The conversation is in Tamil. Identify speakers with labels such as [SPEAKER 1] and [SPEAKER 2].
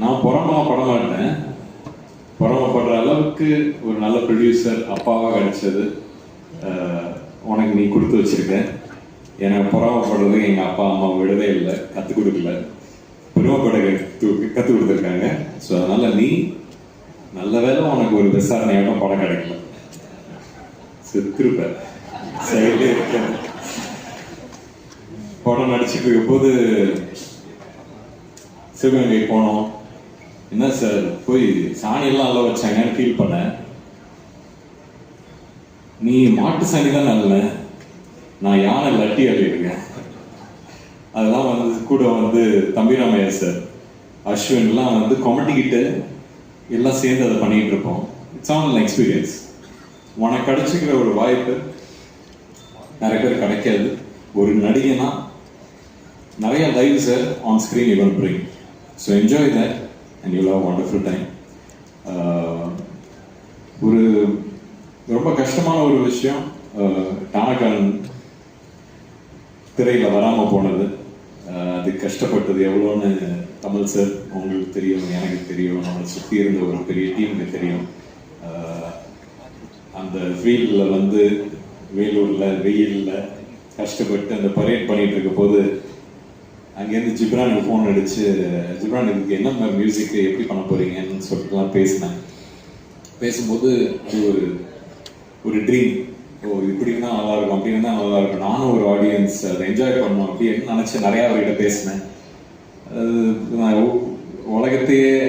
[SPEAKER 1] நான் பட மாட்டேன். பொறாமப்படுற அளவுக்கு ஒரு நல்ல ப்ரொடியூசர் அப்பாவாக கிடைச்சது உனக்கு நீ கொடுத்து வச்சிருக்க. எனக்கு பொறாமப்படுறது எங்கள் அப்பா அம்மா விடவே இல்லை, கற்றுக் கொடுக்கல, பெருமைப்பட கற்றுக் கொடுத்துருக்காங்க. ஸோ அதனால் நீ நல்ல வேலை உனக்கு ஒரு விசாரணையாட்டம் படம் கிடைக்கல, செத்துருப்ப சைட்லேயே இருக்க. படம் நடிச்சுட்டு இருக்கும் போது சிவகங்கை போனோம். என்ன சார் போய் சாணியெல்லாம் நல்லா வச்சாங்கன்னு ஃபீல் பண்ண. நீ மாட்டு சாணி தான் நல்ல, நான் யானை லட்டி அள்ளிருக்கேன். அதெல்லாம் வந்து கூட வந்து தம்பிராமையா சார், அஸ்வின்லாம் வந்து கொமட்டிக்கிட்டு எல்லாம் சேர்ந்து அதை பண்ணிட்டு இருப்போம். It's on experience. உனக்கு கிடைச்சிக்கிற ஒரு வாய்ப்பு நிறைய பேர் கிடைக்காது. ஒரு நடிகனா நிறைய lives on screen you will bring. So enjoy that and you have wonderful time. ஒரு ரொம்ப கஷ்டமான ஒரு விஷயம் டானகான் திரையில் வராமல் போனது. அது கஷ்டப்பட்டது எவ்வளோன்னு கமல் சார் உங்களுக்கு தெரியும், எனக்கு தெரியும், நம்மளை சுற்றி இருந்த ஒரு பெரிய டீமுக்கு தெரியும். அந்த ஃபீல்டில் வந்து வேலூரில் வெயிலில் கஷ்டப்பட்டு அந்த பரேட் பண்ணிகிட்டு இருக்க போது அங்கேருந்து ஜிப்ரானுக்கு ஃபோன் அடித்து, ஜிப்ரான் இதுக்கு என்ன மியூசிக்கு எப்படி பண்ண போகிறீங்கன்னு சொல்லிட்டுலாம் பேசினேன். பேசும்போது அது ஒரு ட்ரீம். ஓ இப்படி இருந்தால் நல்லாயிருக்கும், அப்படி இருந்தால் நல்லாயிருக்கும், நானும் ஒரு ஆடியன்ஸ் அதை என்ஜாய் பண்ணணும் அப்படின்னு நினச்சி நிறையா அவர்கிட்ட பேசினேன். அது உலகத்தையே